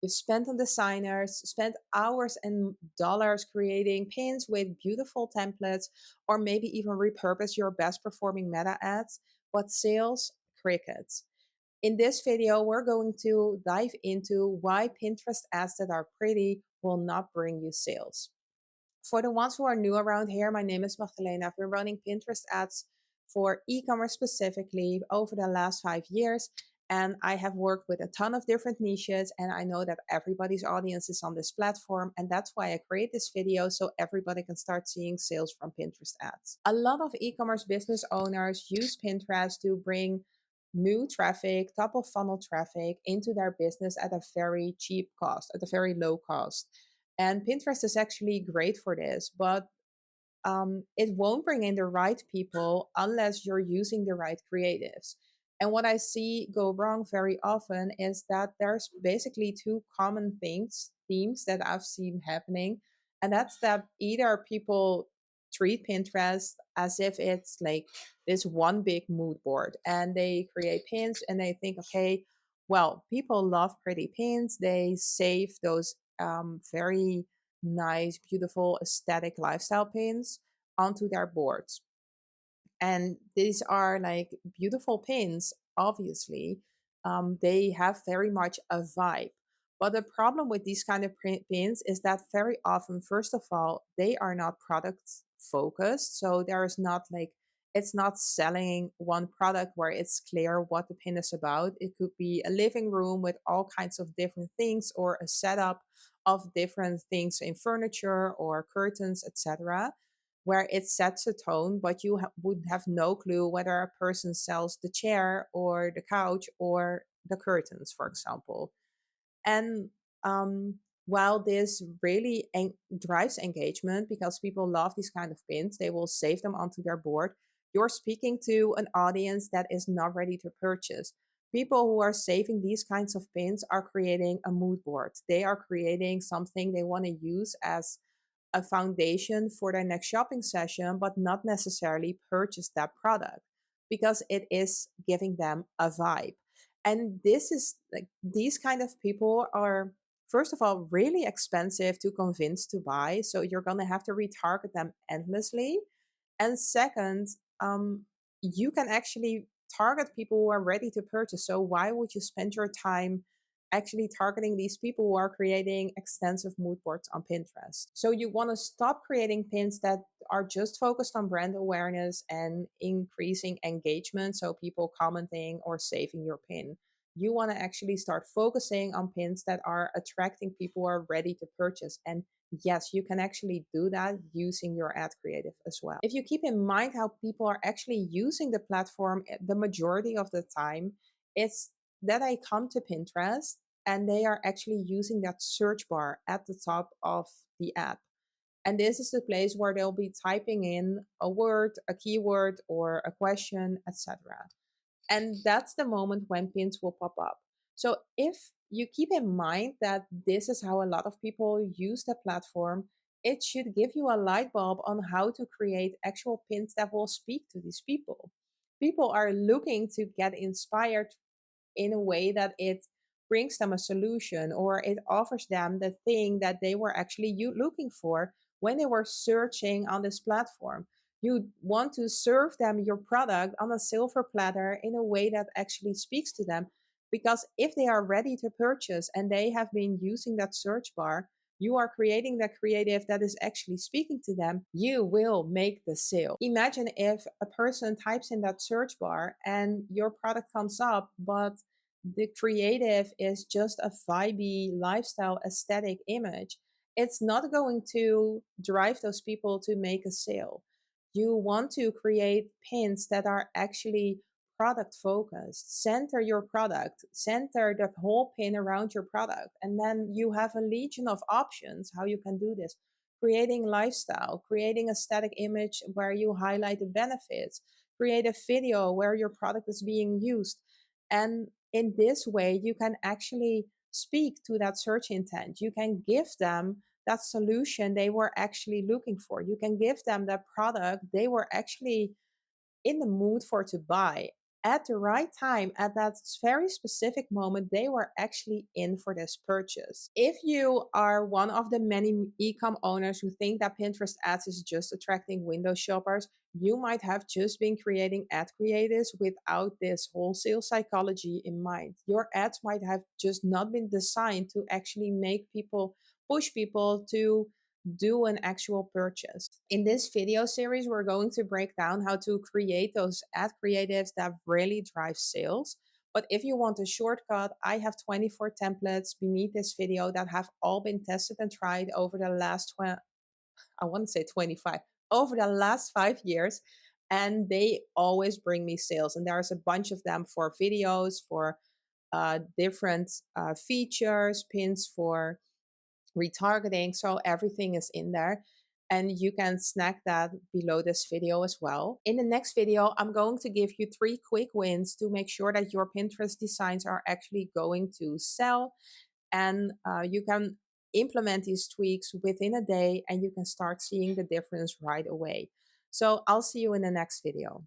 You spend on designers, spend hours and dollars creating pins with beautiful templates, or maybe even repurpose your best performing meta ads. But sales, crickets. In this video, we're going to dive into why Pinterest ads that are pretty will not bring you sales. For the ones who are new around here, my name is Magdalena. I've been running Pinterest ads for e-commerce specifically over the last 5 years. And I have worked with a ton of different niches, and I know that everybody's audience is on this platform. And that's why I create this video so everybody can start seeing sales from Pinterest ads. A lot of e-commerce business owners use Pinterest to bring new traffic, top of funnel traffic into their business at a very cheap cost, at a very low cost. And Pinterest is actually great for this, but it won't bring in the right people unless you're using the right creatives. And what I see go wrong very often is that there's basically two common themes that I've seen happening. And that's that either people treat Pinterest as if it's like this one big mood board and they create pins and they think, okay, well, people love pretty pins. They save those very nice, beautiful, aesthetic lifestyle pins onto their boards. And these are like beautiful pins, obviously. They have very much a vibe. But the problem with these kind of pins is that very often, first of all, they are not product focused. So there is not like, it's not selling one product where it's clear what the pin is about. It could be a living room with all kinds of different things, or a setup of different things in furniture or curtains, etc., where it sets a tone, but you would have no clue whether a person sells the chair or the couch or the curtains, for example. And while this really drives engagement because people love these kind of pins, they will save them onto their board. You're speaking to an audience that is not ready to purchase. People who are saving these kinds of pins are creating a mood board. They are creating something they want to use as a foundation for their next shopping session, but not necessarily purchase that product because it is giving them a vibe. And this is like, these kind of people are, first of all, really expensive to convince to buy. So you're going to have to retarget them endlessly. And second, you can actually target people who are ready to purchase. So why would you spend your time actually targeting these people who are creating extensive mood boards on Pinterest? So you want to stop creating pins that are just focused on brand awareness and increasing engagement, so people commenting or saving your pin. You want to actually start focusing on pins that are attracting people who are ready to purchase. And yes, you can actually do that using your ad creative as well. If you keep in mind how people are actually using the platform the majority of the time, it's that I come to Pinterest and they are actually using that search bar at the top of the app. And this is the place where they'll be typing in a word, a keyword, or a question, etc. And that's the moment when pins will pop up. So if you keep in mind that this is how a lot of people use the platform, it should give you a light bulb on how to create actual pins that will speak to these people. People are looking to get inspired in a way that it brings them a solution, or it offers them the thing that they were actually looking for when they were searching on this platform. You want to serve them your product on a silver platter in a way that actually speaks to them. Because if they are ready to purchase and they have been using that search bar, you are creating that creative that is actually speaking to them, you will make the sale. Imagine if a person types in that search bar and your product comes up, but the creative is just a vibey lifestyle aesthetic image. It's not going to drive those people to make a sale. You want to create pins that are actually product focused. Center your product, center the whole pin around your product. And then you have a legion of options how you can do this. Creating lifestyle, creating a static image where you highlight the benefits, create a video where your product is being used. And in this way, you can actually speak to that search intent. You can give them that solution they were actually looking for. You can give them that product they were actually in the mood for to buy. at the right time, at that very specific moment, they were actually in for this purchase. If you are one of the many e-com owners who think that Pinterest ads is just attracting window shoppers, you might have just been creating ad creatives without this wholesale psychology in mind. Your ads might have just not been designed to actually make people, push people to do an actual purchase. In this video series, we're going to break down how to create those ad creatives that really drive sales. But if you want a shortcut, I have 24 templates beneath this video that have all been tested and tried over the last, I want to say 25, over the last 5 years. And they always bring me sales. And there's a bunch of them for videos, for different features, pins for retargeting. So everything is in there. And you can snack that below this video as well. In the next video, I'm going to give you 3 quick wins to make sure that your Pinterest designs are actually going to sell. And you can implement these tweaks within a day and you can start seeing the difference right away. So I'll see you in the next video.